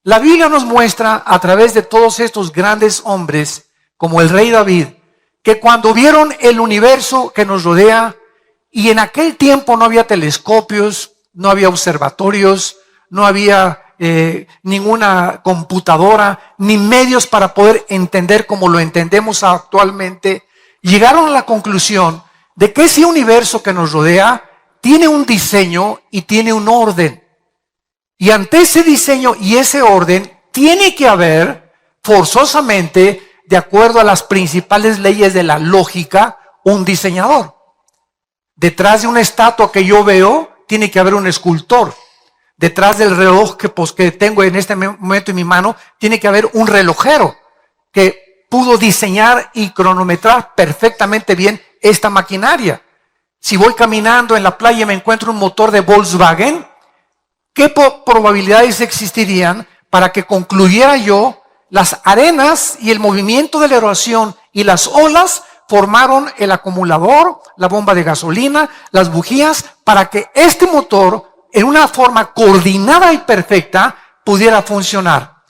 La Biblia nos muestra a través de todos estos grandes hombres, como el rey David, que cuando vieron el universo que nos rodea, y en aquel tiempo no había telescopios, no había observatorios, no había ninguna computadora, ni medios para poder entender como lo entendemos actualmente, llegaron a la conclusión de que ese universo que nos rodea tiene un diseño y tiene un orden. Y ante ese diseño y ese orden tiene que haber forzosamente, de acuerdo a las principales leyes de la lógica, un diseñador. Detrás de una estatua que yo veo, tiene que haber un escultor. Detrás del reloj que tengo en este momento en mi mano, tiene que haber un relojero que pudo diseñar y cronometrar perfectamente bien esta maquinaria. Si voy caminando en la playa y me encuentro un motor de Volkswagen, ¿qué probabilidades existirían para que concluyera yo las arenas y el movimiento de la erosión y las olas formaron el acumulador, la bomba de gasolina, las bujías, para que este motor, en una forma coordinada y perfecta, pudiera funcionar?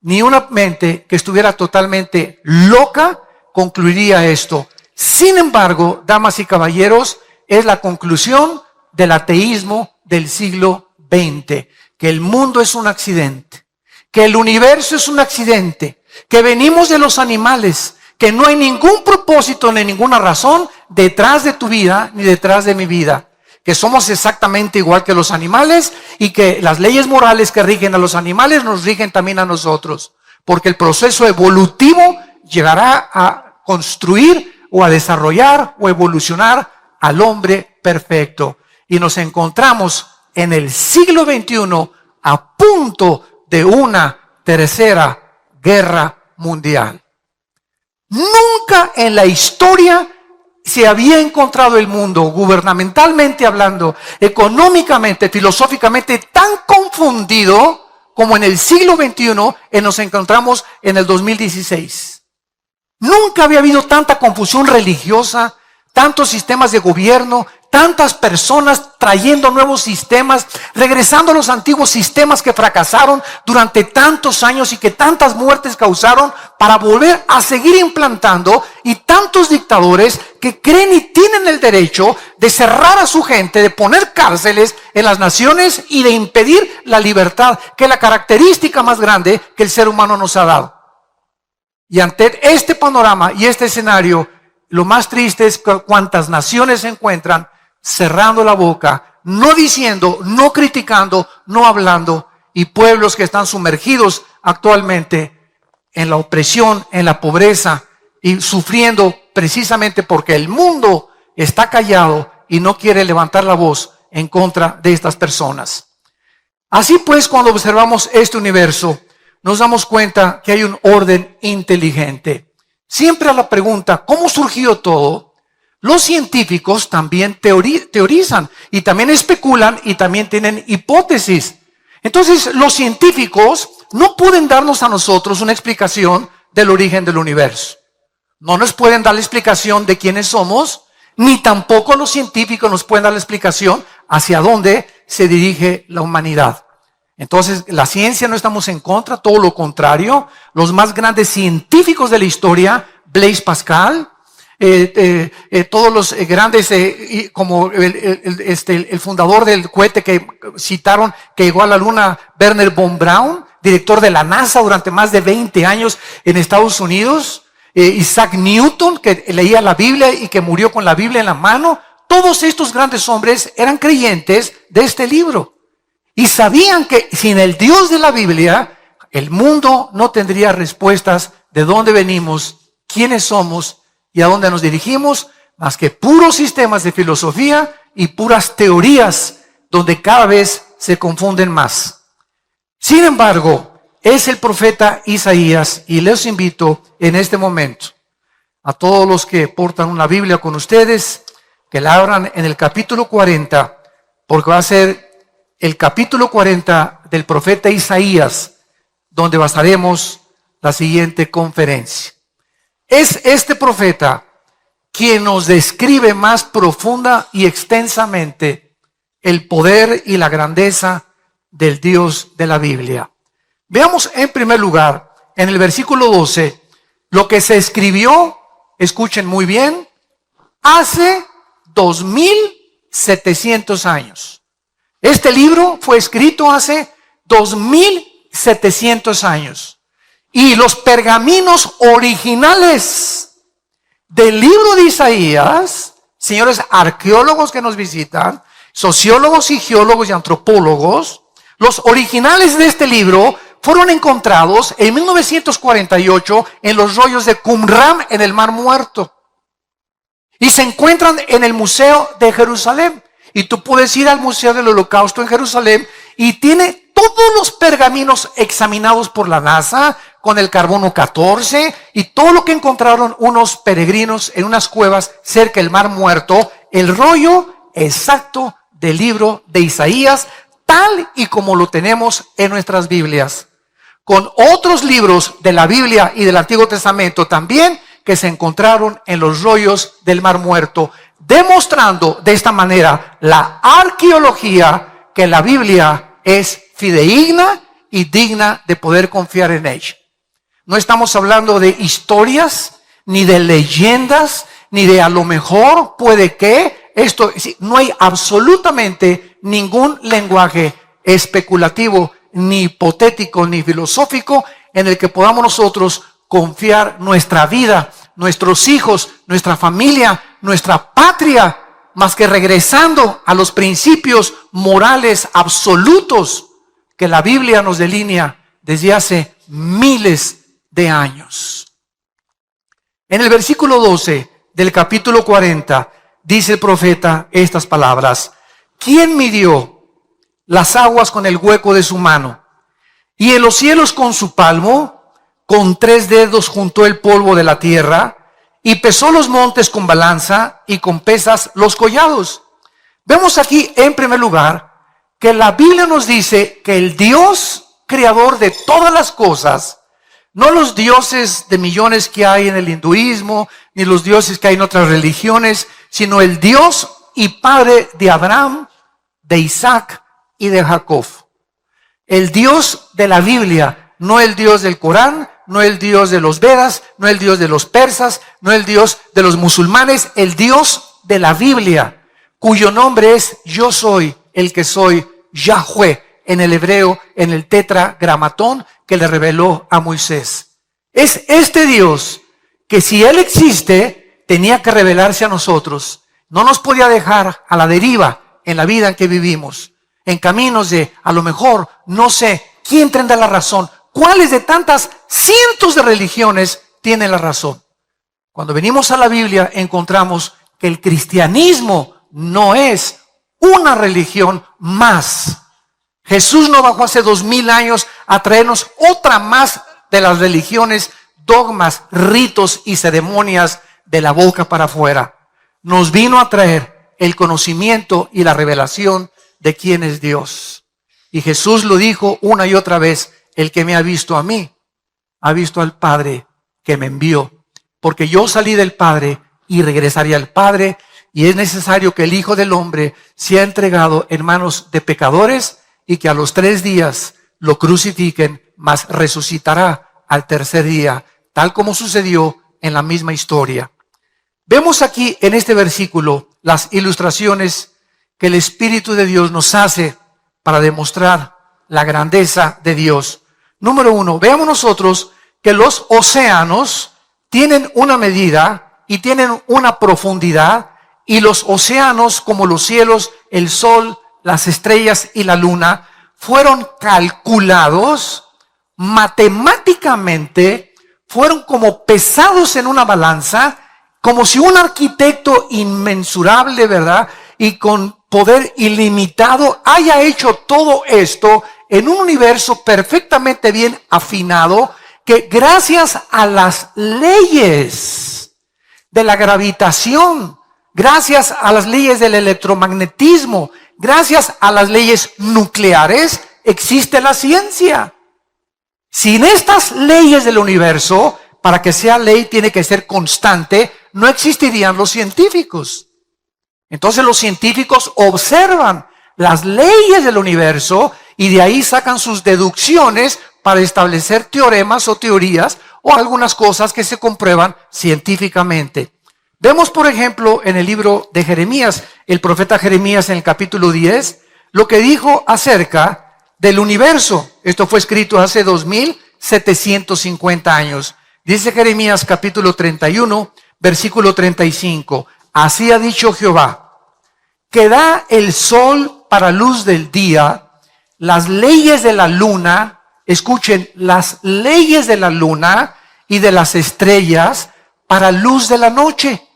Ni una mente que estuviera totalmente loca concluiría esto. Sin embargo, damas y caballeros, es la conclusión del ateísmo del siglo XX, que el mundo es un accidente, que el universo es un accidente, que venimos de los animales, que no hay ningún propósito ni ninguna razón detrás de tu vida ni detrás de mi vida, que somos exactamente igual que los animales y que las leyes morales que rigen a los animales nos rigen también a nosotros, porque el proceso evolutivo llegará a construir o a desarrollar o evolucionar al hombre perfecto. Y nos encontramos en el siglo XXI a punto de una tercera guerra mundial. Nunca en la historia se había encontrado el mundo, gubernamentalmente hablando, económicamente, filosóficamente, tan confundido como en el siglo XXI nos encontramos en el 2016. Nunca había habido tanta confusión religiosa, tantos sistemas de gobierno, tantas personas trayendo nuevos sistemas, regresando a los antiguos sistemas que fracasaron durante tantos años y que tantas muertes causaron, para volver a seguir implantando, y tantos dictadores que creen y tienen el derecho de cerrar a su gente, de poner cárceles en las naciones y de impedir la libertad, que es la característica más grande que el ser humano nos ha dado. Y ante este panorama y este escenario, lo más triste es que cuántas naciones se encuentran cerrando la boca, no diciendo, no criticando, no hablando, y pueblos que están sumergidos actualmente en la opresión, en la pobreza, y sufriendo precisamente porque el mundo está callado y no quiere levantar la voz en contra de estas personas. Así pues, cuando observamos este universo, nos damos cuenta que hay un orden inteligente. Siempre a la pregunta, ¿cómo surgió todo?, los científicos también teorizan y también especulan y también tienen hipótesis. Entonces, los científicos no pueden darnos a nosotros una explicación del origen del universo. No nos pueden dar la explicación de quiénes somos, ni tampoco los científicos nos pueden dar la explicación hacia dónde se dirige la humanidad. Entonces, la ciencia no estamos en contra, todo lo contrario. Los más grandes científicos de la historia, Blaise Pascal, todos los grandes, como el fundador del cohete que citaron, que llegó a la luna, Wernher von Braun, director de la NASA durante más de 20 años en Estados Unidos, Isaac Newton, que leía la Biblia y que murió con la Biblia en la mano. Todos estos grandes hombres eran creyentes de este libro y sabían que sin el Dios de la Biblia el mundo no tendría respuestas de dónde venimos, quiénes somos y a dónde nos dirigimos, más que puros sistemas de filosofía y puras teorías donde cada vez se confunden más. Sin embargo, es el profeta Isaías, y les invito en este momento a todos los que portan una Biblia con ustedes, que la abran en el capítulo 40, porque va a ser el capítulo 40 del profeta Isaías, donde basaremos la siguiente conferencia. Es este profeta quien nos describe más profunda y extensamente el poder y la grandeza del Dios de la Biblia. Veamos en primer lugar, en el versículo 12, lo que se escribió, escuchen muy bien, hace 2700 años. Este libro fue escrito hace 2700 años. Y los pergaminos originales del libro de Isaías, señores arqueólogos que nos visitan, sociólogos y geólogos y antropólogos, los originales de este libro fueron encontrados en 1948 en los rollos de Qumran en el Mar Muerto. Y se encuentran en el Museo de Jerusalén. Y tú puedes ir al Museo del Holocausto en Jerusalén y tiene todos los pergaminos examinados por la NASA con el carbono 14 y todo lo que encontraron unos peregrinos en unas cuevas cerca del Mar Muerto, el rollo exacto del libro de Isaías, tal y como lo tenemos en nuestras Biblias, con otros libros de la Biblia y del Antiguo Testamento también que se encontraron en los rollos del Mar Muerto, demostrando de esta manera la arqueología que la Biblia es fidedigna y digna de poder confiar en ella. No estamos hablando de historias, ni de leyendas, ni de a lo mejor puede que. Esto, no hay absolutamente ningún lenguaje especulativo, ni hipotético, ni filosófico en el que podamos nosotros confiar nuestra vida, nuestros hijos, nuestra familia, nuestra patria, más que regresando a los principios morales absolutos que la Biblia nos delinea desde hace miles de años. En el versículo 12 del capítulo 40 dice el profeta estas palabras: ¿quién midió las aguas con el hueco de su mano, y en los cielos con su palmo? Con 3 dedos juntó el polvo de la tierra, y pesó los montes con balanza, y con pesas los collados. Vemos aquí en primer lugar que la Biblia nos dice que el Dios creador de todas las cosas, no los dioses de millones que hay en el hinduismo, ni los dioses que hay en otras religiones, sino el Dios y Padre de Abraham, de Isaac y de Jacob. El Dios de la Biblia, no el Dios del Corán, no el Dios de los Vedas, no el Dios de los persas, no el Dios de los musulmanes, el Dios de la Biblia, cuyo nombre es Yo soy el que soy, Yahweh, en el hebreo, en el tetragramatón que le reveló a Moisés. Es este Dios que, si Él existe, tenía que revelarse a nosotros. No nos podía dejar a la deriva en la vida en que vivimos, en caminos de, a lo mejor, no sé, ¿quién tendrá la razón? ¿Cuáles de tantas cientos de religiones tienen la razón? Cuando venimos a la Biblia encontramos que el cristianismo no es una religión más. Jesús no bajó hace 2000 años a traernos otra más de las religiones, dogmas, ritos y ceremonias de la boca para afuera. Nos vino a traer el conocimiento y la revelación de quién es Dios. Y Jesús lo dijo una y otra vez: el que me ha visto a mí, ha visto al Padre que me envió. Porque yo salí del Padre y regresaré al Padre, y es necesario que el Hijo del Hombre sea entregado en manos de pecadores y que a los 3 días lo crucifiquen, mas resucitará al tercer día, tal como sucedió en la misma historia. Vemos aquí en este versículo las ilustraciones que el Espíritu de Dios nos hace para demostrar la grandeza de Dios. Número 1, veamos nosotros que los océanos tienen una medida y tienen una profundidad, y los océanos, como los cielos, el sol, las estrellas y la luna, fueron calculados matemáticamente, fueron como pesados en una balanza, como si un arquitecto inmensurable, ¿verdad?, y con poder ilimitado haya hecho todo esto en un universo perfectamente bien afinado, que gracias a las leyes de la gravitación, gracias a las leyes del electromagnetismo, gracias a las leyes nucleares, existe la ciencia. Sin estas leyes del universo, para que sea ley tiene que ser constante, no existirían los científicos. Entonces los científicos observan las leyes del universo y de ahí sacan sus deducciones para establecer teoremas o teorías o algunas cosas que se comprueban científicamente. Vemos, por ejemplo, en el libro de Jeremías, el profeta Jeremías en el capítulo 10, lo que dijo acerca del universo. Esto fue escrito hace 2750 años. Dice Jeremías capítulo 31, versículo 35. Así ha dicho Jehová, que da el sol para luz del día, las leyes de la luna, escuchen, las leyes de la luna y de las estrellas para luz de la noche,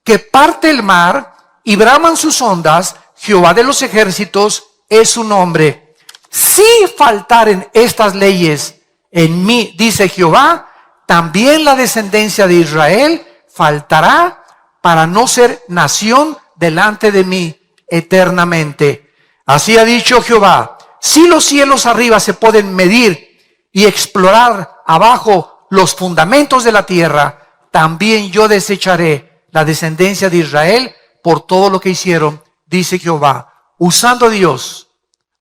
que parte el mar y braman sus ondas, Jehová de los ejércitos es su nombre. Si faltaren estas leyes en mí, dice Jehová, también la descendencia de Israel faltará para no ser nación delante de mí eternamente. Así ha dicho Jehová, si los cielos arriba se pueden medir y explorar abajo los fundamentos de la tierra, también yo desecharé la descendencia de Israel por todo lo que hicieron, dice Jehová. Usando Dios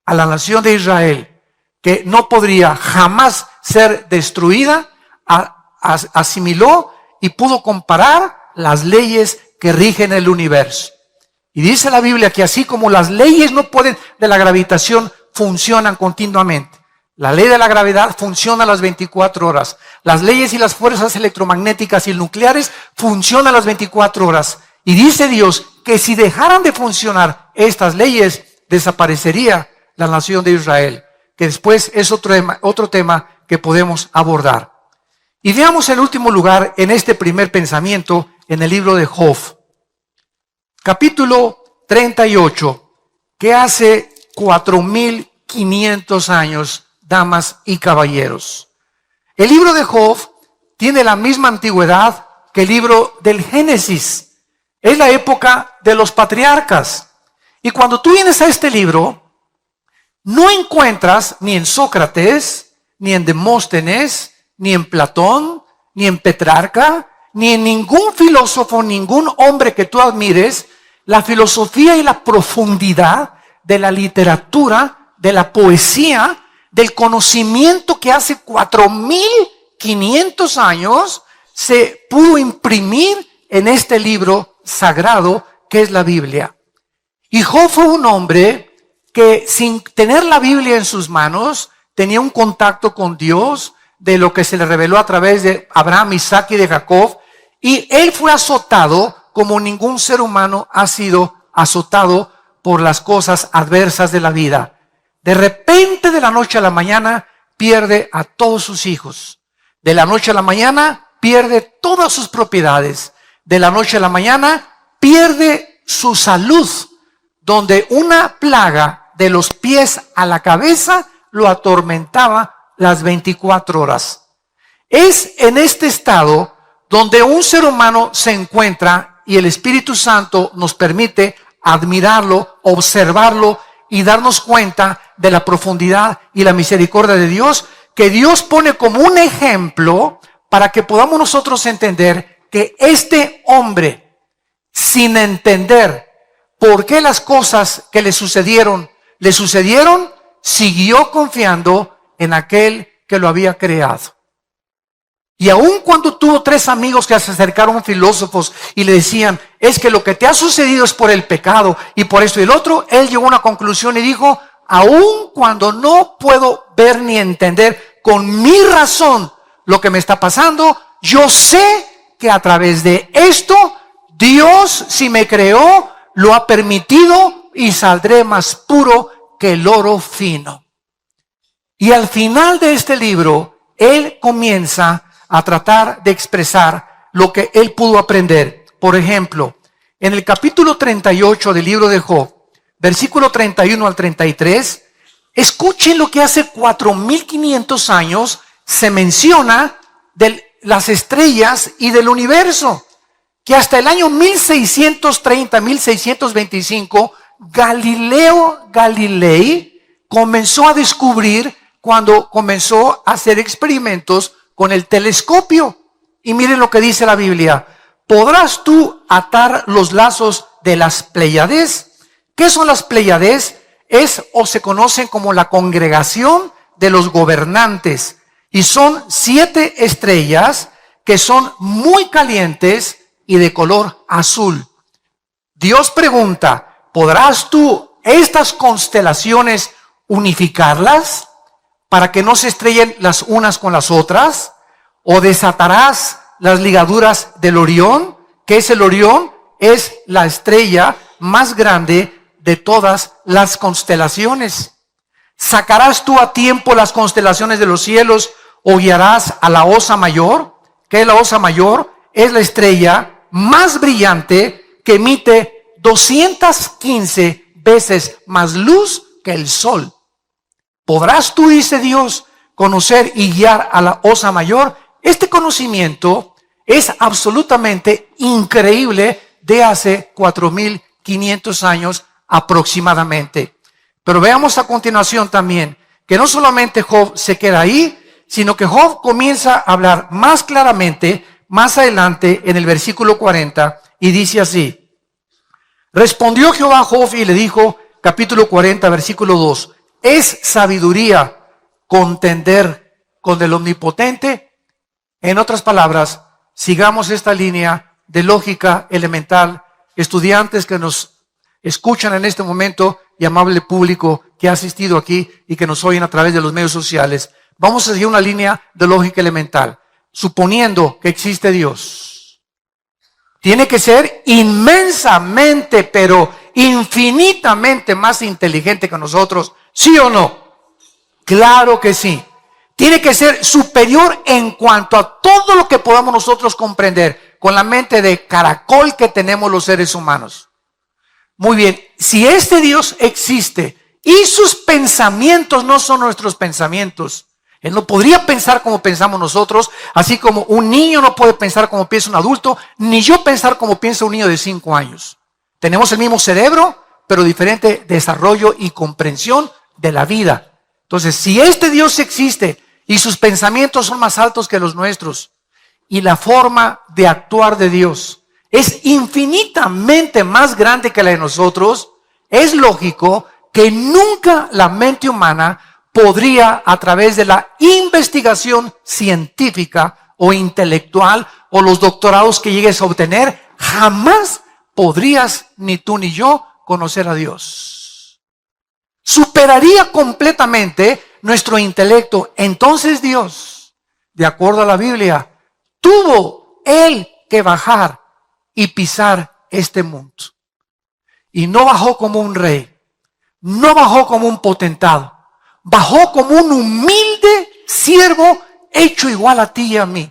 a la nación de Israel, que no podría jamás ser destruida, asimiló y pudo comparar las leyes que rigen el universo. Y dice la Biblia que así como las leyes no pueden de la gravitación funcionan continuamente. La ley de la gravedad funciona a las 24 horas. Las leyes y las fuerzas electromagnéticas y nucleares funcionan a las 24 horas. Y dice Dios que si dejaran de funcionar estas leyes, desaparecería la nación de Israel. Que después es otro tema que podemos abordar. Y veamos en último lugar en este primer pensamiento en el libro de Job. Capítulo 38, que hace 4500 años, damas y caballeros. El libro de Job tiene la misma antigüedad que el libro del Génesis. Es la época de los patriarcas. Y cuando tú vienes a este libro, no encuentras ni en Sócrates, ni en Demóstenes, ni en Platón, ni en Petrarca, ni en ningún filósofo, ningún hombre que tú admires, la filosofía y la profundidad de la literatura, de la poesía, del conocimiento que hace 4500 años se pudo imprimir en este libro sagrado que es la Biblia. Y Job fue un hombre que sin tener la Biblia en sus manos, tenía un contacto con Dios, de lo que se le reveló a través de Abraham, Isaac y de Jacob, y él fue azotado como ningún ser humano ha sido azotado por las cosas adversas de la vida. De repente, de la noche a la mañana, pierde a todos sus hijos. De la noche a la mañana, pierde todas sus propiedades. De la noche a la mañana, pierde su salud, donde una plaga de los pies a la cabeza lo atormentaba las 24 horas. Es en este estado donde un ser humano se encuentra y el Espíritu Santo nos permite admirarlo, observarlo y darnos cuenta de la profundidad y la misericordia de Dios, que Dios pone como un ejemplo para que podamos nosotros entender que este hombre, sin entender por qué las cosas que le sucedieron, siguió confiando en aquel que lo había creado. Y aun cuando tuvo 3 amigos que se acercaron filósofos y le decían, es que lo que te ha sucedido es por el pecado y por esto y el otro, él llegó a una conclusión y dijo, aun cuando no puedo ver ni entender con mi razón lo que me está pasando, yo sé que a través de esto, Dios, si me creó, lo ha permitido y saldré más puro que el oro fino. Y al final de este libro, él comienza a tratar de expresar lo que él pudo aprender. Por ejemplo, en el capítulo 38 del libro de Job, versículo 31 al 33, escuchen lo que hace 4500 años se menciona de las estrellas y del universo, que hasta el año 1630, 1625, Galileo Galilei comenzó a descubrir cuando comenzó a hacer experimentos con el telescopio. Y miren lo que dice la Biblia. ¿Podrás tú atar los lazos de las Pléyades? ¿Qué son las Pléyades? Es o se conocen como la congregación de los gobernantes. Y son 7 estrellas que son muy calientes y de color azul. Dios pregunta, ¿podrás tú estas constelaciones unificarlas para que no se estrellen las unas con las otras? ¿O desatarás las ligaduras del Orión? ¿Qué es el Orión? Es la estrella más grande de todas las constelaciones. ¿Sacarás tú a tiempo las constelaciones de los cielos o guiarás a la Osa Mayor? ¿Qué es la Osa Mayor? Es la estrella más brillante que emite 215 veces más luz que el sol. ¿Podrás tú, dice Dios, conocer y guiar a la Osa Mayor? Este conocimiento es absolutamente increíble de hace 4.500 años aproximadamente. Pero veamos a continuación también que no solamente Job se queda ahí, sino que Job comienza a hablar más claramente más adelante en el versículo 40 y dice así: respondió Jehová a Job y le dijo, capítulo 40, versículo 2, ¿es sabiduría contender con el Omnipotente? En otras palabras, sigamos esta línea de lógica elemental. Estudiantes que nos escuchan en este momento y amable público que ha asistido aquí y que nos oyen a través de los medios sociales, vamos a seguir una línea de lógica elemental. Suponiendo que existe Dios, tiene que ser inmensamente, pero infinitamente más inteligente que nosotros, ¿sí o no? Claro que sí. Tiene que ser superior en cuanto a todo lo que podamos nosotros comprender con la mente de caracol que tenemos los seres humanos. Muy bien, si este Dios existe y sus pensamientos no son nuestros pensamientos, Él no podría pensar como pensamos nosotros, así como un niño no puede pensar como piensa un adulto, ni yo pensar como piensa un niño de 5 años. Tenemos el mismo cerebro, pero diferente desarrollo y comprensión de la vida. Entonces, si este Dios existe y sus pensamientos son más altos que los nuestros, y la forma de actuar de Dios es infinitamente más grande que la de nosotros, es lógico que nunca la mente humana podría, a través de la investigación científica o intelectual o los doctorados que llegues a obtener, jamás podrías ni tú ni yo conocer a Dios. Superaría completamente nuestro intelecto. Entonces Dios, de acuerdo a la Biblia, tuvo Él que bajar y pisar este mundo. Y no bajó como un rey, no bajó como un potentado, bajó como un humilde siervo hecho igual a ti y a mí.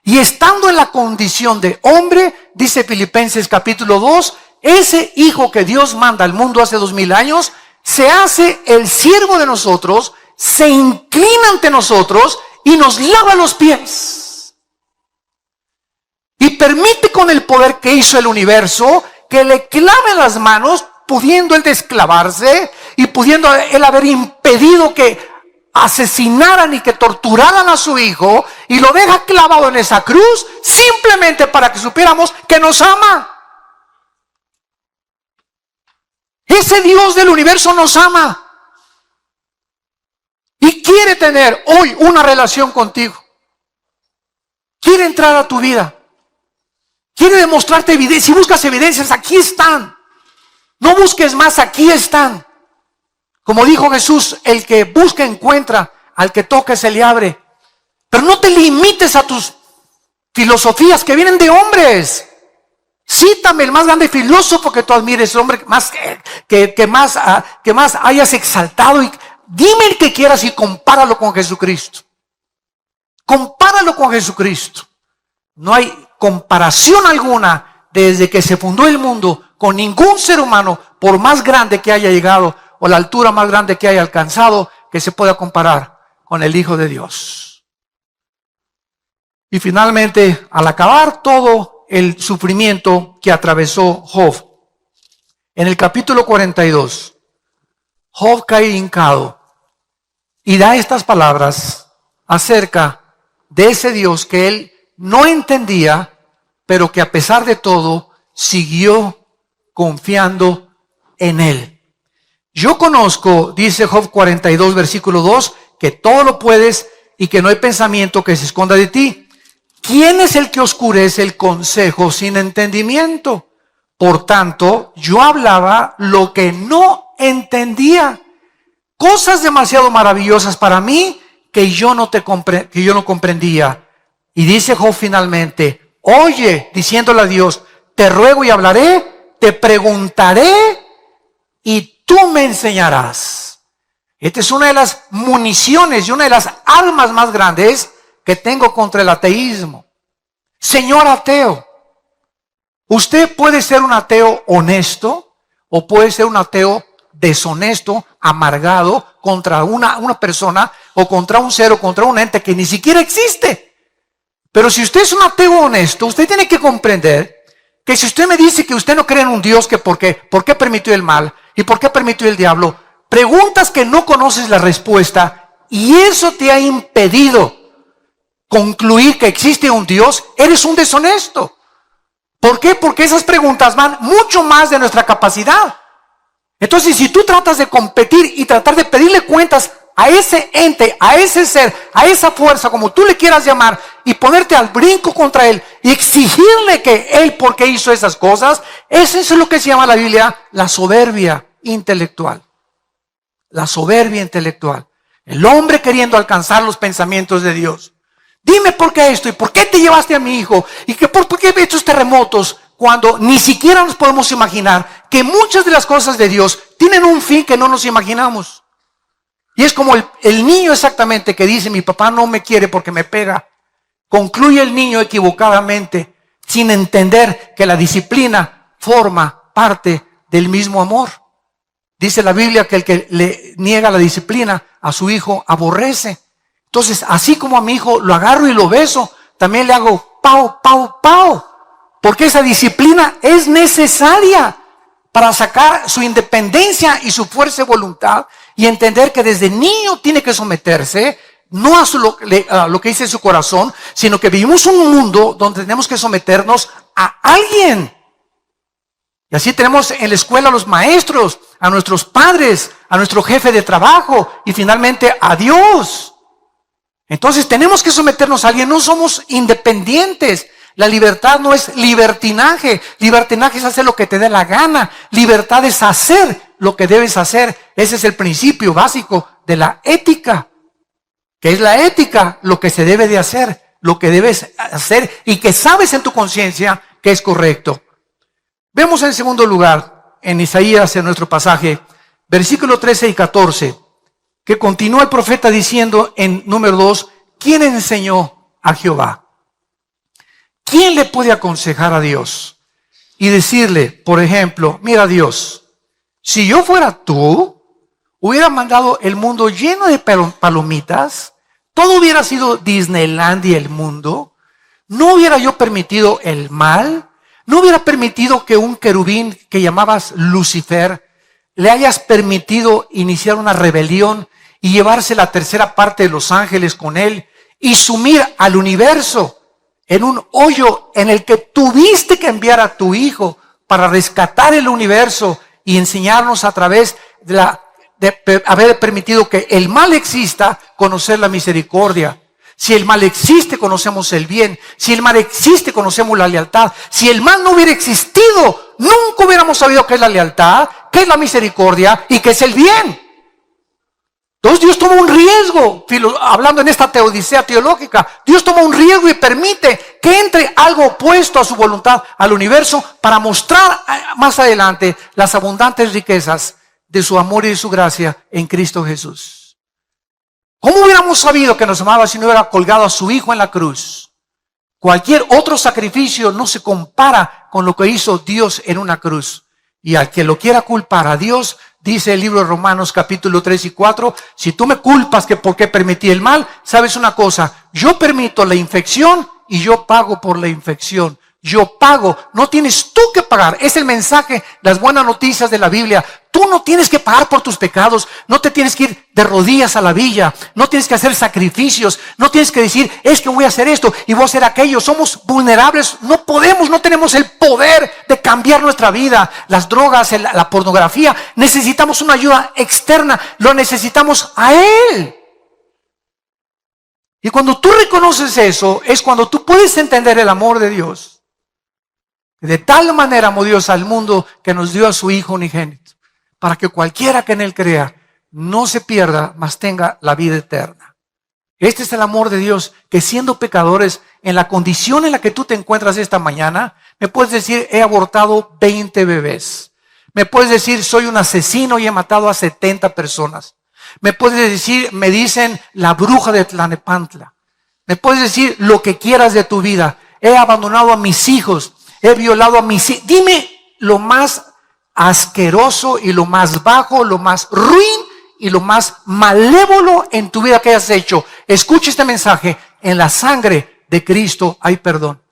Y estando en la condición de hombre, dice Filipenses capítulo 2, ese hijo que Dios manda al mundo hace 2000 años, se hace el siervo de nosotros, se inclina ante nosotros y nos lava los pies. Y permite con el poder que hizo el universo que le clave las manos, pudiendo él desclavarse y pudiendo él haber impedido que asesinaran y que torturaran a su hijo, y lo deja clavado en esa cruz simplemente para que supiéramos que nos ama. Ese Dios del universo nos ama y quiere tener hoy una relación contigo. Quiere entrar a tu vida. Quiere demostrarte evidencias. Si buscas evidencias, aquí están. No busques más, aquí están. Como dijo Jesús, el que busca encuentra, al que toca se le abre. Pero no te limites a tus filosofías que vienen de hombres. Cítame el más grande filósofo que tú admires, el hombre que más hayas exaltado. Y dime el que quieras y compáralo con Jesucristo. Compáralo con Jesucristo. No hay comparación alguna desde que se fundó el mundo con ningún ser humano, por más grande que haya llegado o la altura más grande que haya alcanzado, que se pueda comparar con el Hijo de Dios. Y finalmente, al acabar todo el sufrimiento que atravesó Job, en el capítulo 42, Job cae hincado y da estas palabras acerca de ese Dios que él no entendía, pero que a pesar de todo siguió confiando en él. Yo conozco, dice Job 42, versículo 2, que todo lo puedes y que no hay pensamiento que se esconda de ti. ¿Quién es el que oscurece el consejo sin entendimiento? Por tanto, yo hablaba lo que no entendía, cosas demasiado maravillosas para mí que yo no comprendía. Y dice Job finalmente, oye, diciéndole a Dios, te ruego y hablaré, te preguntaré y tú me enseñarás. Esta es una de las municiones y una de las armas más grandes que tengo contra el ateísmo. Señor ateo, usted puede ser un ateo honesto o puede ser un ateo deshonesto, amargado contra una persona o contra un ser o contra un ente que ni siquiera existe. Pero si usted es un ateo honesto, usted tiene que comprender que si usted me dice que usted no cree en un Dios, que por qué permitió el mal y por qué permitió el diablo, preguntas que no conoces la respuesta y eso te ha impedido concluir que existe un Dios, eres un deshonesto. ¿Por qué? Porque esas preguntas van mucho más de nuestra capacidad. Entonces, si tú tratas de competir y tratar de pedirle cuentas a ese ente, a ese ser, a esa fuerza, como tú le quieras llamar, y ponerte al brinco contra él y exigirle que él, ¿por qué hizo esas cosas? Eso es lo que se llama en la Biblia la soberbia intelectual. La soberbia intelectual. El hombre queriendo alcanzar los pensamientos de Dios. Dime por qué esto y por qué te llevaste a mi hijo y por qué estos terremotos, cuando ni siquiera nos podemos imaginar que muchas de las cosas de Dios tienen un fin que no nos imaginamos. Y es como el niño exactamente que dice, mi papá no me quiere porque me pega. Concluye el niño equivocadamente, sin entender que la disciplina forma parte del mismo amor. Dice la Biblia que el que le niega la disciplina a su hijo aborrece. Entonces, así como a mi hijo lo agarro y lo beso, también le hago pau, pau, pau. Porque esa disciplina es necesaria para sacar su independencia y su fuerza de voluntad y entender que desde niño tiene que someterse, no a lo que dice su corazón, sino que vivimos un mundo donde tenemos que someternos a alguien. Y así tenemos en la escuela a los maestros, a nuestros padres, a nuestro jefe de trabajo y finalmente a Dios. Entonces tenemos que someternos a alguien, no somos independientes. La libertad no es libertinaje. Libertinaje es hacer lo que te dé la gana. Libertad es hacer lo que debes hacer. Ese es el principio básico de la ética. ¿Qué es la ética? Lo que se debe de hacer, lo que debes hacer y que sabes en tu conciencia que es correcto. Vemos en segundo lugar, en Isaías, en nuestro pasaje, versículos 13 y 14, que continúa el profeta diciendo en número 2, ¿quién enseñó a Jehová? ¿Quién le puede aconsejar a Dios? Y decirle, por ejemplo, mira Dios, si yo fuera tú, hubiera mandado el mundo lleno de palomitas, todo hubiera sido Disneylandia el mundo, no hubiera yo permitido el mal, no hubiera permitido que un querubín que llamabas Lucifer, le hayas permitido iniciar una rebelión y llevarse la tercera parte de los ángeles con él y sumir al universo en un hoyo en el que tuviste que enviar a tu hijo para rescatar el universo y enseñarnos a través de haber permitido que el mal exista, conocer la misericordia. Si el mal existe, conocemos el bien. Si el mal existe, conocemos la lealtad. Si el mal no hubiera existido, nunca hubiéramos sabido qué es la lealtad, qué es la misericordia y qué es el bien. Entonces Dios toma un riesgo, hablando en esta teodicea teológica, Dios toma un riesgo y permite que entre algo opuesto a su voluntad al universo para mostrar más adelante las abundantes riquezas de su amor y de su gracia en Cristo Jesús. ¿Cómo hubiéramos sabido que nos amaba si no hubiera colgado a su Hijo en la cruz? Cualquier otro sacrificio no se compara con lo que hizo Dios en una cruz. Y al que lo quiera culpar a Dios, dice el libro de Romanos capítulo 3 y 4, si tú me culpas que por qué permití el mal, sabes una cosa, yo permito la infección y yo pago por la infección. Yo pago, no tienes tú que pagar. Es el mensaje, las buenas noticias de la Biblia. Tú no tienes que pagar por tus pecados, no te tienes que ir de rodillas a la villa, no tienes que hacer sacrificios, no tienes que decir, es que voy a hacer esto y voy a hacer aquello. Somos vulnerables, no podemos, no tenemos el poder de cambiar nuestra vida. Las drogas, la pornografía, necesitamos una ayuda externa, lo necesitamos a Él. Y cuando tú reconoces eso, es cuando tú puedes entender el amor de Dios. De tal manera amó Dios al mundo que nos dio a su Hijo unigénito, para que cualquiera que en Él crea no se pierda, mas tenga la vida eterna. Este es el amor de Dios, que siendo pecadores, en la condición en la que tú te encuentras esta mañana, me puedes decir, he abortado 20 bebés. Me puedes decir, soy un asesino y he matado a 70 personas. Me puedes decir, me dicen la bruja de Tlanepantla. Me puedes decir lo que quieras de tu vida. He abandonado a mis hijos. He violado a mis hijos. Dime lo más asqueroso y lo más bajo, lo más ruin y lo más malévolo en tu vida que hayas hecho. Escucha este mensaje. En la sangre de Cristo hay perdón.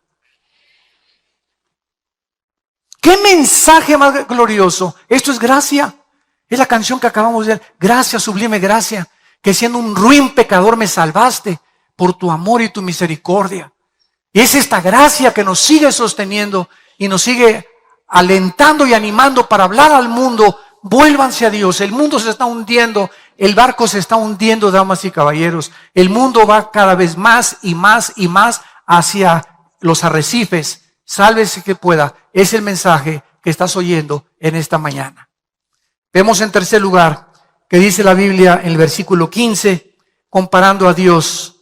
¿Qué mensaje más glorioso? Esto es gracia. Es la canción que acabamos de ver. Gracia, sublime gracia, que siendo un ruin pecador me salvaste por tu amor y tu misericordia. Y es esta gracia que nos sigue sosteniendo y nos sigue alentando y animando para hablar al mundo. Vuélvanse a Dios. El mundo se está hundiendo. El barco se está hundiendo, damas y caballeros. El mundo va cada vez más y más y más hacia los arrecifes. Sálvese que pueda. Es el mensaje que estás oyendo en esta mañana. Vemos en tercer lugar que dice la Biblia en el versículo 15, comparando a Dios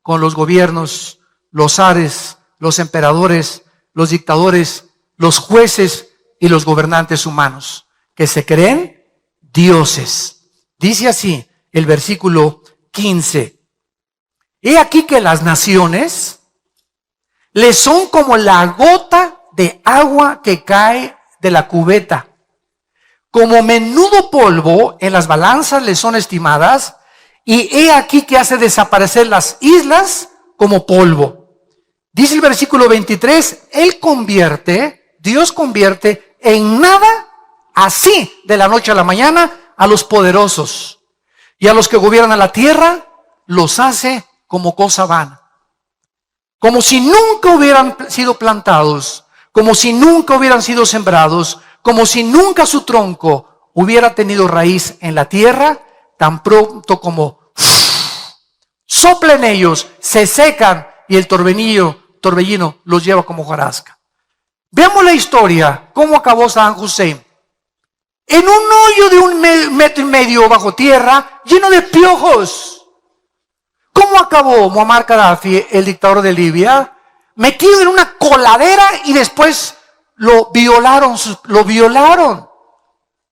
con los gobiernos, los zares, los emperadores, los dictadores, los jueces y los gobernantes humanos, que se creen dioses. Dice así el versículo 15. He aquí que las naciones les son como la gota de agua que cae de la cubeta. Como menudo polvo en las balanzas les son estimadas, y he aquí que hace desaparecer las islas como polvo. Dice el versículo 23, Dios convierte en nada, así de la noche a la mañana, a los poderosos. Y a los que gobiernan la tierra, los hace como cosa vana. Como si nunca hubieran sido plantados, como si nunca hubieran sido sembrados, como si nunca su tronco hubiera tenido raíz en la tierra, tan pronto como soplen ellos, se secan y el torbellino los lleva como hojarasca. Veamos la historia, cómo acabó Saddam Hussein. En un hoyo de 1,5 metros bajo tierra, lleno de piojos. ¿Cómo acabó Muammar Gaddafi, el dictador de Libia? Metido en una coladera y después lo violaron,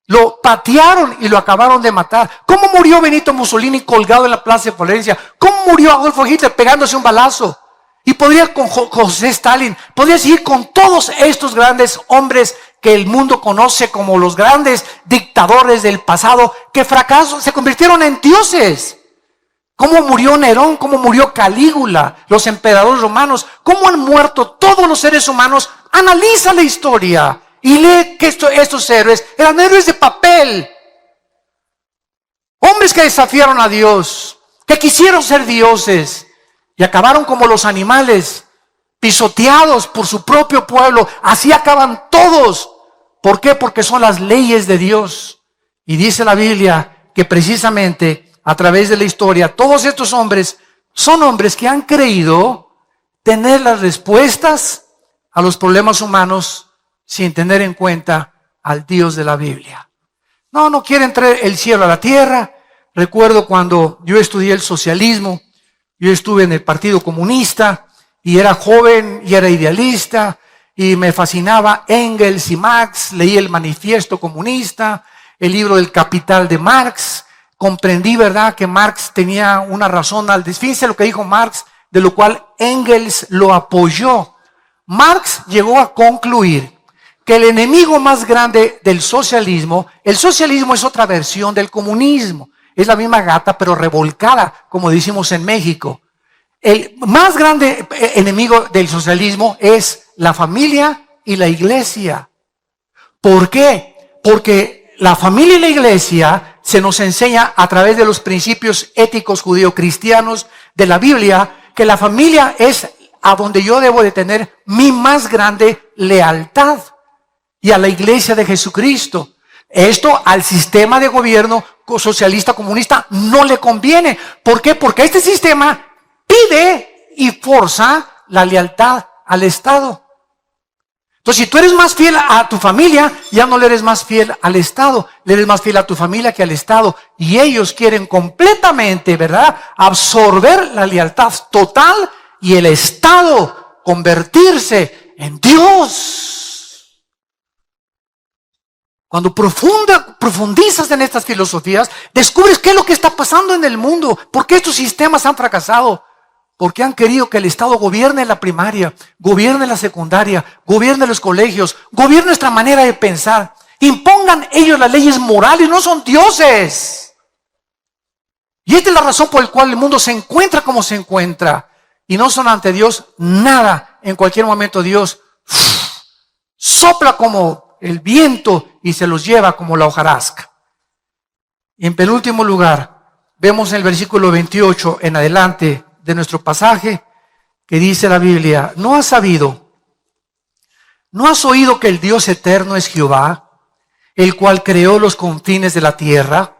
lo patearon y lo acabaron de matar. ¿Cómo murió Benito Mussolini colgado en la plaza de Florencia? ¿Cómo murió Adolfo Hitler pegándose un balazo? Y podría con José Stalin, podría seguir con todos estos grandes hombres que el mundo conoce como los grandes dictadores del pasado, que fracasaron, se convirtieron en dioses. ¿Cómo murió Nerón? ¿Cómo murió Calígula? Los emperadores romanos. ¿Cómo han muerto todos los seres humanos? Analiza la historia y lee que estos héroes eran héroes de papel. Hombres que desafiaron a Dios, que quisieron ser dioses y acabaron como los animales, pisoteados por su propio pueblo. Así acaban todos. ¿Por qué? Porque son las leyes de Dios. Y dice la Biblia que precisamente a través de la historia, todos estos hombres son hombres que han creído tener las respuestas a los problemas humanos sin tener en cuenta al Dios de la Biblia. No quieren traer el cielo a la tierra. Recuerdo cuando yo estudié el socialismo, yo estuve en el Partido Comunista y era joven y era idealista y me fascinaba Engels y Marx. Leí el Manifiesto Comunista, el libro del Capital de Marx. Comprendí, ¿verdad?, que Marx tenía una razón al decir. Fíjense lo que dijo Marx, de lo cual Engels lo apoyó. Marx llegó a concluir que el enemigo más grande del socialismo, el socialismo es otra versión del comunismo. Es la misma gata, pero revolcada, como decimos en México. El más grande enemigo del socialismo es la familia y la iglesia. ¿Por qué? Porque la familia y la iglesia se nos enseña a través de los principios éticos judeocristianos de la Biblia que la familia es a donde yo debo de tener mi más grande lealtad, y a la iglesia de Jesucristo. Esto al sistema de gobierno socialista comunista no le conviene. ¿Por qué? Porque este sistema pide y forza la lealtad al Estado. Entonces, si tú eres más fiel a tu familia, ya no le eres más fiel al Estado, le eres más fiel a tu familia que al Estado. Y ellos quieren completamente, ¿verdad?, absorber la lealtad total y el Estado convertirse en Dios. Cuando profundizas en estas filosofías, descubres qué es lo que está pasando en el mundo, por qué estos sistemas han fracasado. Porque han querido que el Estado gobierne la primaria, gobierne la secundaria, gobierne los colegios, gobierne nuestra manera de pensar. Impongan ellos las leyes morales, no son dioses. Y esta es la razón por la cual el mundo se encuentra como se encuentra. Y no son ante Dios nada. En cualquier momento Dios sopla como el viento y se los lleva como la hojarasca. Y en penúltimo lugar, vemos en el versículo 28 en adelante de nuestro pasaje, que dice la Biblia: ¿no has sabido, no has oído que el Dios eterno es Jehová, el cual creó los confines de la tierra?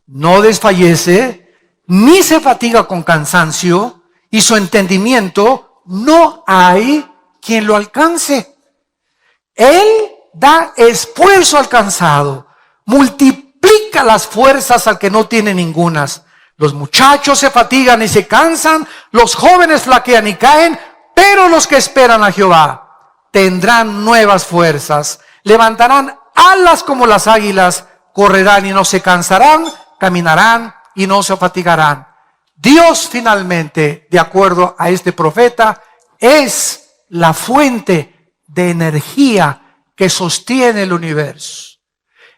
No desfallece, ni se fatiga con cansancio, y su entendimiento no hay quien lo alcance. Él da esfuerzo al cansado, multiplica las fuerzas al que no tiene ningunas. Los muchachos se fatigan y se cansan, los jóvenes flaquean y caen, pero los que esperan a Jehová tendrán nuevas fuerzas, levantarán alas como las águilas, correrán y no se cansarán, caminarán y no se fatigarán. Dios finalmente, de acuerdo a este profeta, es la fuente de energía que sostiene el universo.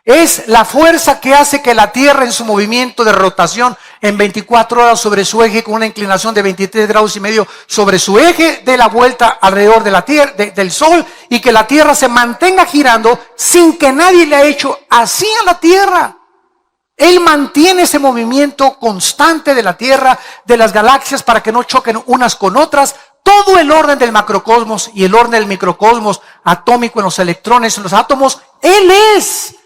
Es la fuerza que hace que la Tierra en su movimiento de rotación en 24 horas sobre su eje, con una inclinación de 23 grados y medio sobre su eje, dé la vuelta alrededor de la tierra, del Sol, y que la Tierra se mantenga girando sin que nadie le haya hecho así a la Tierra. Él mantiene ese movimiento constante de la Tierra, de las galaxias, para que no choquen unas con otras. Todo el orden del macrocosmos y el orden del microcosmos atómico en los electrones, en los átomos, Él es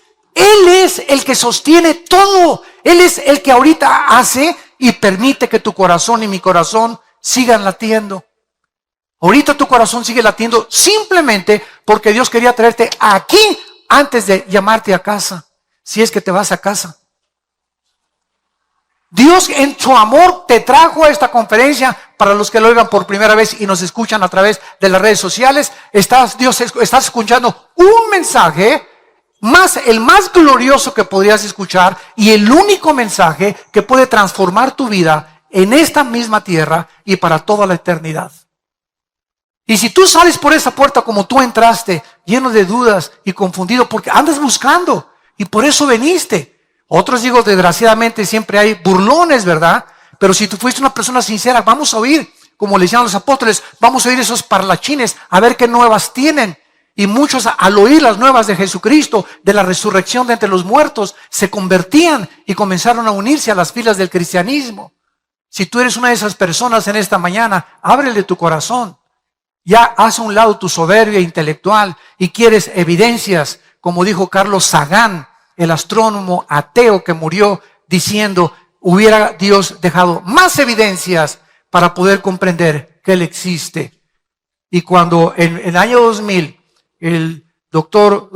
el que sostiene todo. Él es el que ahorita hace y permite que tu corazón y mi corazón sigan latiendo. Ahorita tu corazón sigue latiendo simplemente porque Dios quería traerte aquí antes de llamarte a casa, si es que te vas a casa. Dios en su amor te trajo a esta conferencia. Para los que lo oigan por primera vez y nos escuchan a través de las redes sociales, estás escuchando un mensaje el más glorioso que podrías escuchar, y el único mensaje que puede transformar tu vida en esta misma tierra y para toda la eternidad. Y si tú sales por esa puerta como tú entraste, lleno de dudas y confundido, porque andas buscando y por eso veniste. Otros, digo, desgraciadamente siempre hay burlones, ¿verdad? Pero si tú fuiste una persona sincera, vamos a oír, como le decían los apóstoles, vamos a oír esos parlachines, a ver qué nuevas tienen. Y muchos, al oír las nuevas de Jesucristo, de la resurrección de entre los muertos, se convertían y comenzaron a unirse a las filas del cristianismo. Si tú eres una de esas personas en esta mañana, ábrele tu corazón. Ya haz a un lado tu soberbia intelectual y quieres evidencias, como dijo Carlos Sagan, el astrónomo ateo que murió, diciendo: hubiera Dios dejado más evidencias para poder comprender que Él existe. Y cuando en el año 2000 el doctor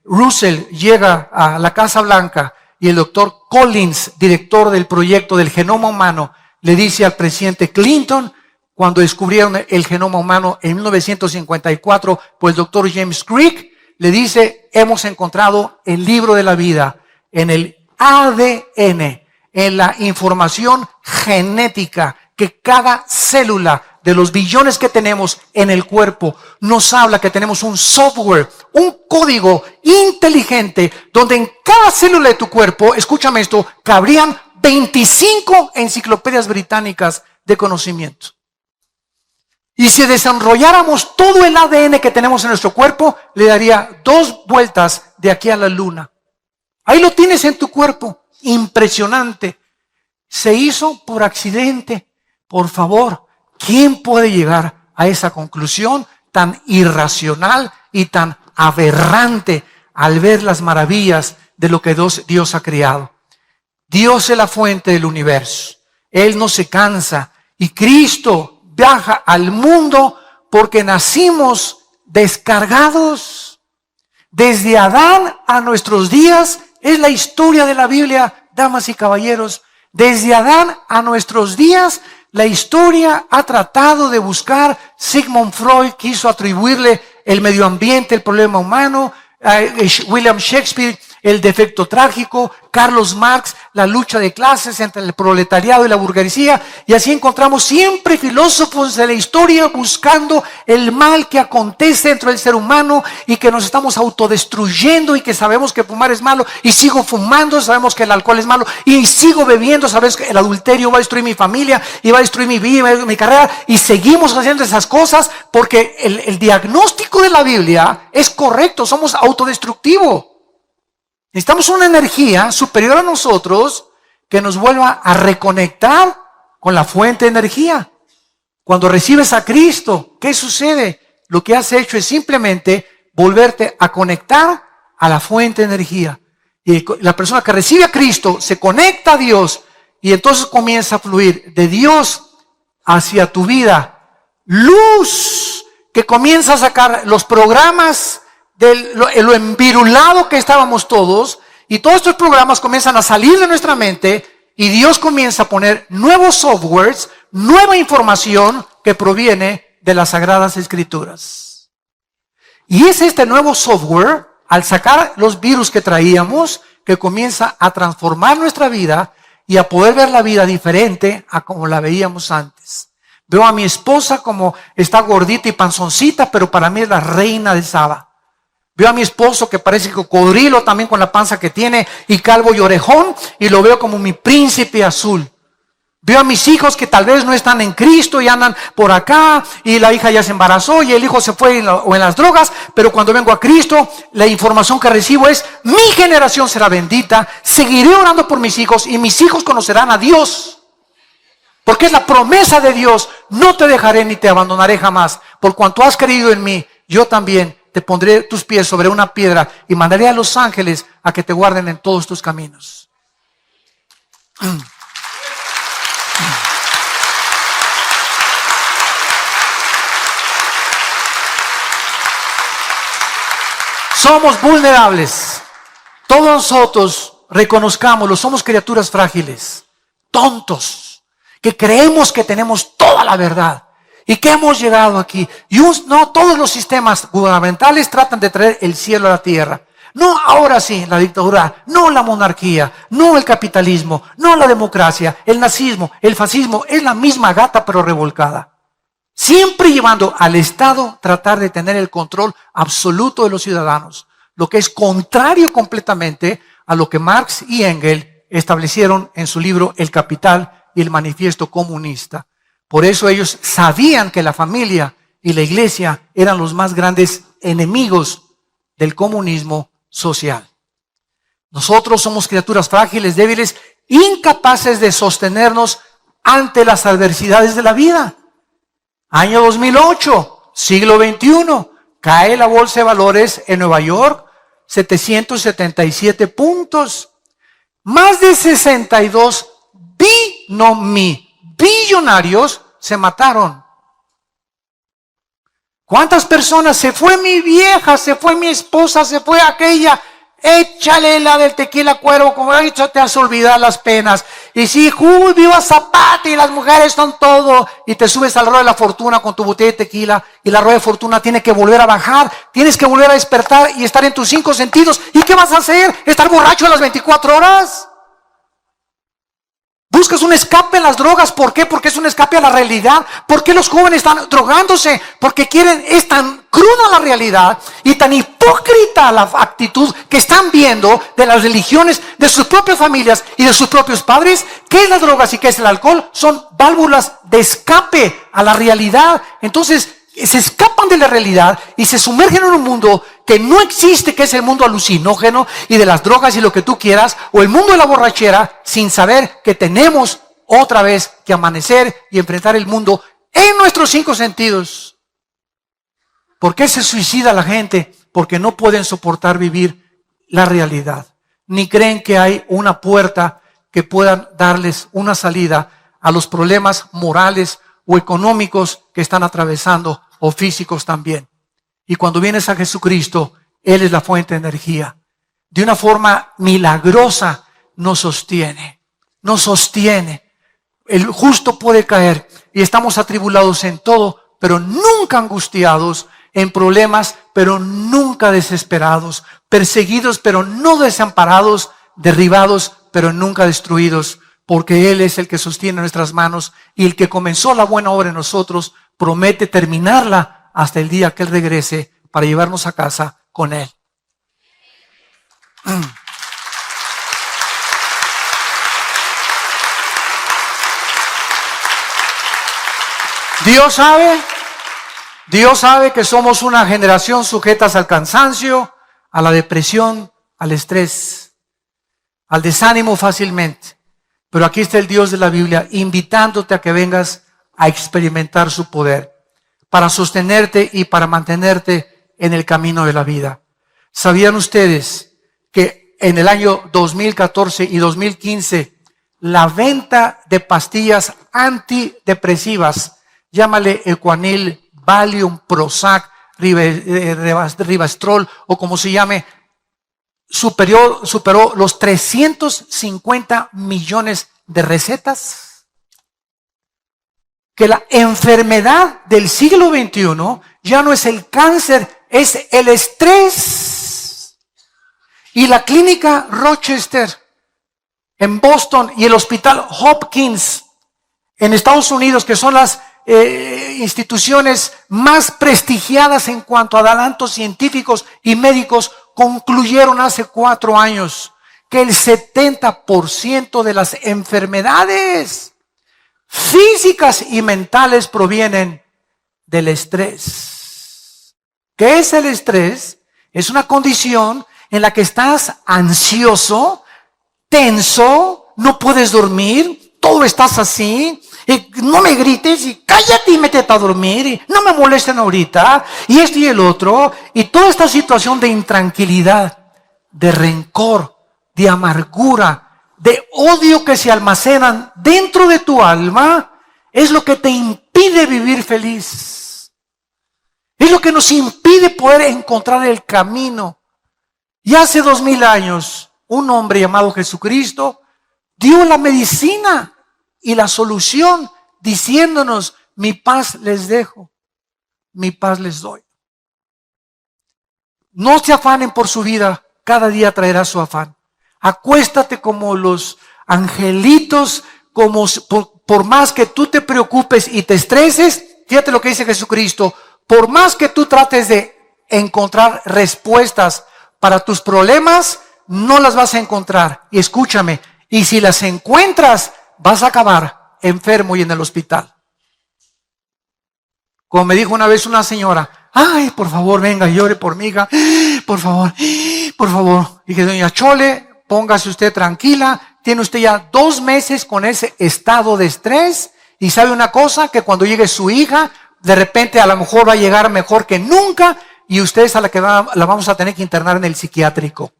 Russell llega a la Casa Blanca y el doctor Collins, director del proyecto del genoma humano, le dice al presidente Clinton, cuando descubrieron el genoma humano en 1954 por el doctor James Crick, le dice: hemos encontrado el libro de la vida en el ADN, en la información genética que cada célula de los billones que tenemos en el cuerpo nos habla que tenemos un software, un código inteligente donde en cada célula de tu cuerpo, escúchame esto, cabrían 25 enciclopedias británicas de conocimiento. Y si desenrolláramos todo el ADN que tenemos en nuestro cuerpo, le daría 2 vueltas de aquí a la luna. Ahí lo tienes en tu cuerpo. Impresionante. Se hizo por accidente. Por favor, ¿quién puede llegar a esa conclusión tan irracional y tan aberrante al ver las maravillas de lo que Dios ha creado? Dios es la fuente del universo. Él no se cansa Y Cristo viaja al mundo porque nacimos descargados. Desde Adán a nuestros días es la historia de la Biblia, damas y caballeros. Desde Adán a nuestros días, la historia ha tratado de buscar. Sigmund Freud quiso atribuirle el medio ambiente, el problema humano. William Shakespeare, el defecto trágico. Carlos Marx, la lucha de clases entre el proletariado y la burguesía. Y así encontramos siempre filósofos de la historia buscando el mal que acontece dentro del ser humano y que nos estamos autodestruyendo y que sabemos que fumar es malo y sigo fumando, sabemos que el alcohol es malo y sigo bebiendo, sabemos que el adulterio va a destruir mi familia y va a destruir mi vida, mi carrera, y seguimos haciendo esas cosas porque el diagnóstico de la Biblia es correcto, somos autodestructivos. Necesitamos una energía superior a nosotros que nos vuelva a reconectar con la fuente de energía. Cuando recibes a Cristo, ¿qué sucede? Lo que has hecho es simplemente volverte a conectar a la fuente de energía. Y la persona que recibe a Cristo se conecta a Dios y entonces comienza a fluir de Dios hacia tu vida. Luz que comienza a sacar los programas de lo envirulado que estábamos todos, y todos estos programas comienzan a salir de nuestra mente y Dios comienza a poner nuevos softwares, nueva información que proviene de las Sagradas Escrituras. Y es este nuevo software, al sacar los virus que traíamos, que comienza a transformar nuestra vida y a poder ver la vida diferente a como la veíamos antes. Veo a mi esposa como está gordita y panzoncita, pero para mí es la reina de Saba. Veo a mi esposo que parece cocodrilo también con la panza que tiene y calvo y orejón, y lo veo como mi príncipe azul. Veo a mis hijos que tal vez no están en Cristo y andan por acá, y la hija ya se embarazó y el hijo se fue o en las drogas, pero cuando vengo a Cristo, la información que recibo es: mi generación será bendita, seguiré orando por mis hijos y mis hijos conocerán a Dios. Porque es la promesa de Dios: no te dejaré ni te abandonaré jamás. Por cuanto has creído en mí, yo también te pondré tus pies sobre una piedra y mandaré a los ángeles a que te guarden en todos tus caminos. Somos vulnerables. Todos nosotros, reconozcámoslo, somos criaturas frágiles, tontos, que creemos que tenemos toda la verdad. ¿Y qué hemos llegado aquí? Y no, todos los sistemas gubernamentales tratan de traer el cielo a la tierra. No, ahora sí, la dictadura, no la monarquía, no el capitalismo, no la democracia, el nazismo, el fascismo, es la misma gata pero revolcada. Siempre llevando al Estado tratar de tener el control absoluto de los ciudadanos, lo que es contrario completamente a lo que Marx y Engels establecieron en su libro El Capital y el Manifiesto Comunista. Por eso ellos sabían que la familia y la iglesia eran los más grandes enemigos del comunismo social. Nosotros somos criaturas frágiles, débiles, incapaces de sostenernos ante las adversidades de la vida. Año 2008, siglo XXI, cae la bolsa de valores en Nueva York, 777 puntos. Más de 62 billonarios se mataron. ¿Cuántas personas? Se fue mi vieja, se fue mi esposa, se fue aquella. Échale la del tequila cuervo, como he dicho, te has olvidado las penas. Y si, viva Zapata y las mujeres son todo. Y te subes al ruedo de la fortuna con tu botella de tequila y la rueda de fortuna tiene que volver a bajar. Tienes que volver a despertar y estar en tus 5 sentidos. ¿Y qué vas a hacer? ¿Estar borracho a las 24 horas? Buscas un escape en las drogas. ¿Por qué? Porque es un escape a la realidad. ¿Por qué los jóvenes están drogándose? Porque es tan cruda la realidad y tan hipócrita la actitud que están viendo de las religiones, de sus propias familias y de sus propios padres. ¿Qué es las drogas y qué es el alcohol? Son válvulas de escape a la realidad. Entonces se escapan de la realidad y se sumergen en un mundo que no existe, que es el mundo alucinógeno y de las drogas y lo que tú quieras, o el mundo de la borrachera, sin saber que tenemos otra vez que amanecer y enfrentar el mundo en nuestros 5 sentidos. ¿Por qué se suicida la gente? Porque no pueden soportar vivir la realidad, ni creen que hay una puerta que pueda darles una salida a los problemas morales o económicos que están atravesando, o físicos también. Y cuando vienes a Jesucristo, Él es la fuente de energía. De una forma milagrosa nos sostiene. Nos sostiene. El justo puede caer y estamos atribulados en todo, pero nunca angustiados, en problemas, pero nunca desesperados, perseguidos, pero no desamparados, derribados, pero nunca destruidos, porque Él es el que sostiene nuestras manos y el que comenzó la buena obra en nosotros promete terminarla hasta el día que Él regrese para llevarnos a casa con Él. Dios sabe que somos una generación sujetas al cansancio, a la depresión, al estrés, al desánimo fácilmente. Pero aquí está el Dios de la Biblia invitándote a que vengas a experimentar su poder para sostenerte y para mantenerte en el camino de la vida. ¿Sabían ustedes que en el año 2014 y 2015 la venta de pastillas antidepresivas, llámale Ecuanil, Valium, Prozac, Rivastrol o como se llame, superó los 350 millones de recetas? Que la enfermedad del siglo XXI ya no es el cáncer, es el estrés. Y la clínica Rochester en Boston y el hospital Hopkins en Estados Unidos, que son las instituciones más prestigiadas en cuanto a adelantos científicos y médicos, concluyeron hace 4 años que el 70% de las enfermedades físicas y mentales provienen del estrés. ¿Qué es el estrés? Es una condición en la que estás ansioso, tenso, no puedes dormir, todo estás así, y no me grites y cállate y métete a dormir y no me molesten ahorita y esto y el otro, y toda esta situación de intranquilidad, de rencor, de amargura, de odio que se almacenan dentro de tu alma, es lo que te impide vivir feliz. Es lo que nos impide poder encontrar el camino. Y hace 2000 años, un hombre llamado Jesucristo dio la medicina y la solución, diciéndonos: mi paz les dejo, mi paz les doy. No se afanen por su vida, cada día traerá su afán. Acuéstate como los angelitos, como por más que tú te preocupes y te estreses, fíjate lo que dice Jesucristo, por más que tú trates de encontrar respuestas para tus problemas, no las vas a encontrar. Y escúchame, y si las encuentras, vas a acabar enfermo y en el hospital. Como me dijo una vez una señora: ay, por favor, venga, llore por mi hija, por favor, por favor. Dije: doña Chole, póngase usted tranquila, tiene usted ya 2 meses con ese estado de estrés, y sabe una cosa, que cuando llegue su hija, de repente a lo mejor va a llegar mejor que nunca, y usted es a la que la vamos a tener que internar en el psiquiátrico.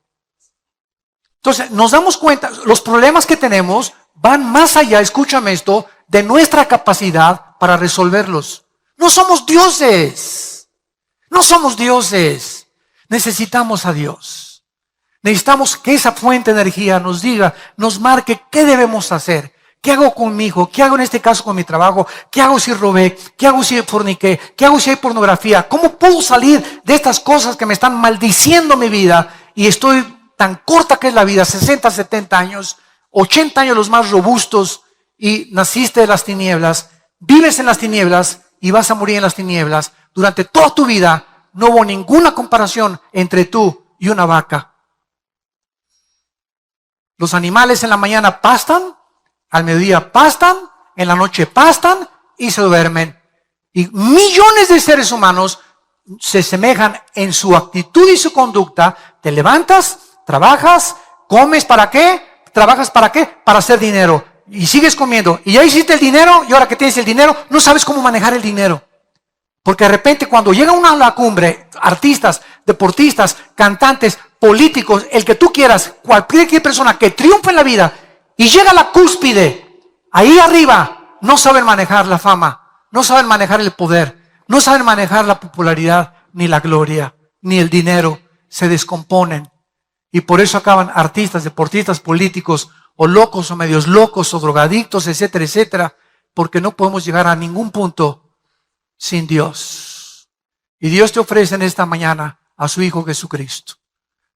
Entonces, nos damos cuenta, los problemas que tenemos van más allá, escúchame esto, de nuestra capacidad para resolverlos. No somos dioses. No somos dioses. Necesitamos a Dios. Necesitamos que esa fuente de energía nos diga, nos marque qué debemos hacer. ¿Qué hago con mi hijo? ¿Qué hago en este caso con mi trabajo? ¿Qué hago si robé? ¿Qué hago si forniqué? ¿Qué hago si hay pornografía? ¿Cómo puedo salir de estas cosas que me están maldiciendo mi vida? Y estoy tan corta que es la vida, 60, 70 años, 80 años los más robustos, y naciste de las tinieblas, vives en las tinieblas y vas a morir en las tinieblas. Durante toda tu vida no hubo ninguna comparación entre tú y una vaca. Los animales en la mañana pastan, al mediodía pastan, en la noche pastan y se duermen. Y millones de seres humanos se semejan en su actitud y su conducta. Te levantas, trabajas, comes, ¿para qué? ¿Trabajas para qué? Para hacer dinero. Y sigues comiendo. Y ya hiciste el dinero, y ahora que tienes el dinero, no sabes cómo manejar el dinero. Porque de repente cuando llega uno a la cumbre, artistas, deportistas, cantantes, políticos, el que tú quieras, cualquier persona que triunfe en la vida y llega a la cúspide, Ahí arriba no saben manejar la fama, no saben manejar el poder, no saben manejar la popularidad, ni la gloria, ni el dinero. Se descomponen. Y por eso acaban artistas, deportistas, políticos, o locos, o medios locos, o drogadictos, etcétera, etcétera, porque no podemos llegar a ningún punto sin Dios. Y Dios te ofrece en esta mañana a su Hijo Jesucristo.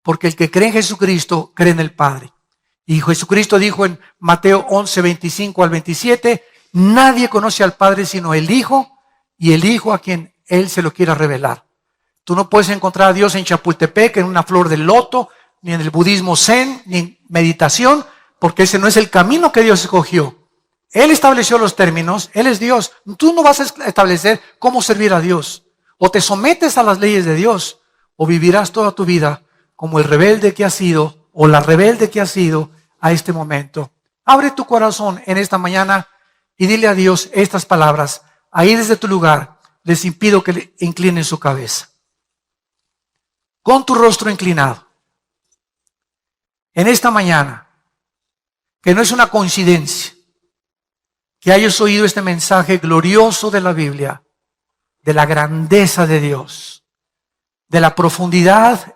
Porque el que cree en Jesucristo, cree en el Padre. Y Jesucristo dijo en Mateo 11, 25 al 27, nadie conoce al Padre sino el Hijo, y el Hijo a quien Él se lo quiera revelar. Tú no puedes encontrar a Dios en Chapultepec, en una flor de loto, ni en el budismo zen, ni en meditación, porque ese no es el camino que Dios escogió. Él estableció los términos, Él es Dios. Tú no vas a establecer cómo servir a Dios. O te sometes a las leyes de Dios, o vivirás toda tu vida como el rebelde que has sido, o la rebelde que has sido a este momento. Abre tu corazón en esta mañana y dile a Dios estas palabras. Ahí desde tu lugar les impido que le inclinen su cabeza. Con tu rostro inclinado. En esta mañana, que no es una coincidencia, que hayas oído este mensaje glorioso de la Biblia, de la grandeza de Dios, de la profundidad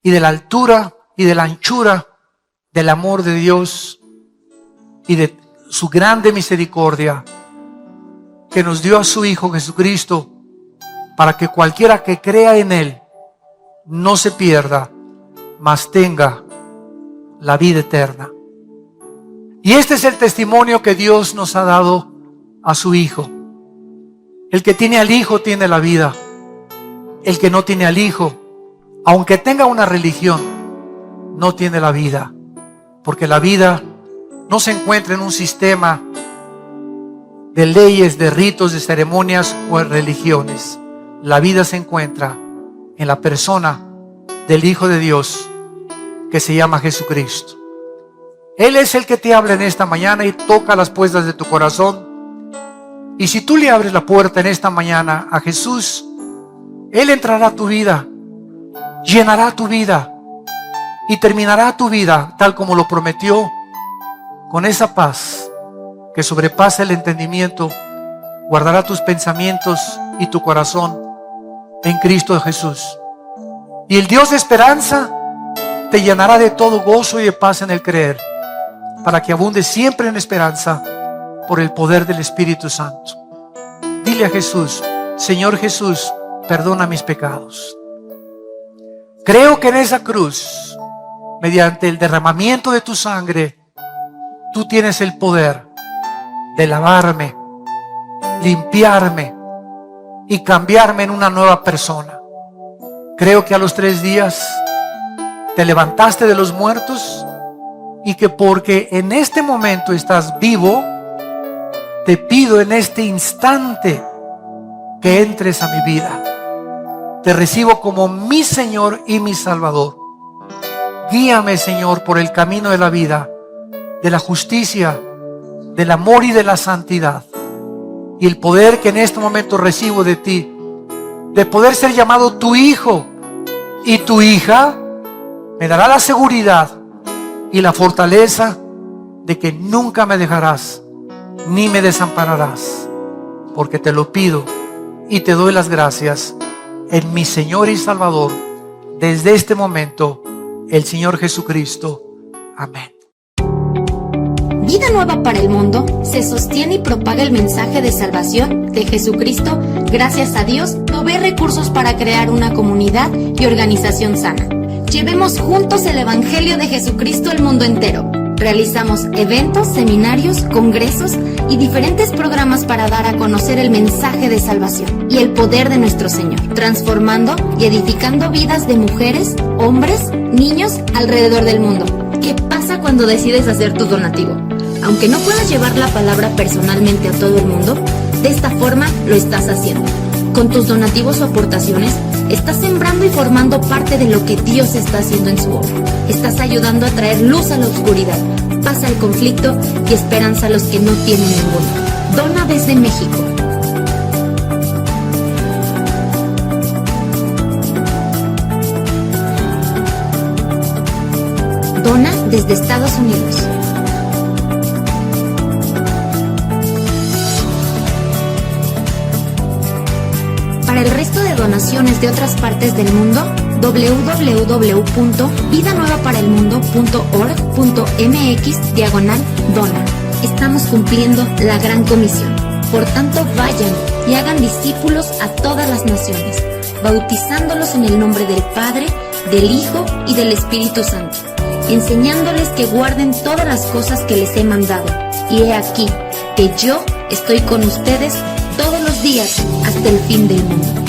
y de la altura y de la anchura del amor de Dios y de su grande misericordia que nos dio a su Hijo Jesucristo para que cualquiera que crea en Él no se pierda, mas tenga la vida eterna. Y este es el testimonio que Dios nos ha dado a su Hijo. El que tiene al Hijo tiene la vida. El que no tiene al Hijo, aunque tenga una religión, no tiene la vida. Porque la vida no se encuentra en un sistema de leyes, de ritos, de ceremonias o en religiones. La vida se encuentra en la persona del Hijo de Dios que se llama Jesucristo. Él es el que te habla en esta mañana y toca las puertas de tu corazón. Y si tú le abres la puerta en esta mañana a Jesús, Él entrará a tu vida, llenará tu vida y terminará tu vida tal como lo prometió, con esa paz que sobrepasa el entendimiento. Guardará tus pensamientos y tu corazón en Cristo Jesús. Y el Dios de esperanza te llenará de todo gozo y de paz en el creer, para que abundes siempre en esperanza por el poder del Espíritu Santo. Dile a Jesús: Señor Jesús, perdona mis pecados. Creo que en esa cruz, mediante el derramamiento de tu sangre, tú tienes el poder de lavarme, limpiarme y cambiarme en una nueva persona. Creo que a los 3 días te levantaste de los muertos y que porque en este momento estás vivo, te pido en este instante que entres a mi vida. Te recibo como mi Señor y mi Salvador. Guíame, Señor, por el camino de la vida, de la justicia, del amor y de la santidad. Y el poder que en este momento recibo de ti, de poder ser llamado tu hijo y tu hija, me dará la seguridad y la fortaleza de que nunca me dejarás ni me desampararás, porque te lo pido y te doy las gracias en mi Señor y Salvador, desde este momento, el Señor Jesucristo. Amén. Vida Nueva para el Mundo se sostiene y propaga el mensaje de salvación de Jesucristo. Gracias a Dios, provee recursos para crear una comunidad y organización sana. Llevemos juntos el Evangelio de Jesucristo al mundo entero. Realizamos eventos, seminarios, congresos y diferentes programas para dar a conocer el mensaje de salvación y el poder de nuestro Señor, transformando y edificando vidas de mujeres, hombres, niños alrededor del mundo. ¿Qué pasa cuando decides hacer tu donativo? Aunque no puedas llevar la palabra personalmente a todo el mundo, de esta forma lo estás haciendo. Con tus donativos o aportaciones, estás sembrando y formando parte de lo que Dios está haciendo en su obra. Estás ayudando a traer luz a la oscuridad, paz al conflicto y esperanza a los que no tienen ninguno. Dona desde México. Dona desde Estados Unidos. Para el resto de donaciones de otras partes del mundo, www.vidanuevaparaelmundo.org.mx/dona. Estamos cumpliendo la gran comisión. Por tanto, vayan y hagan discípulos a todas las naciones, bautizándolos en el nombre del Padre, del Hijo y del Espíritu Santo, enseñándoles que guarden todas las cosas que les he mandado. Y he aquí que yo estoy con ustedes todos los días hasta el fin del mundo.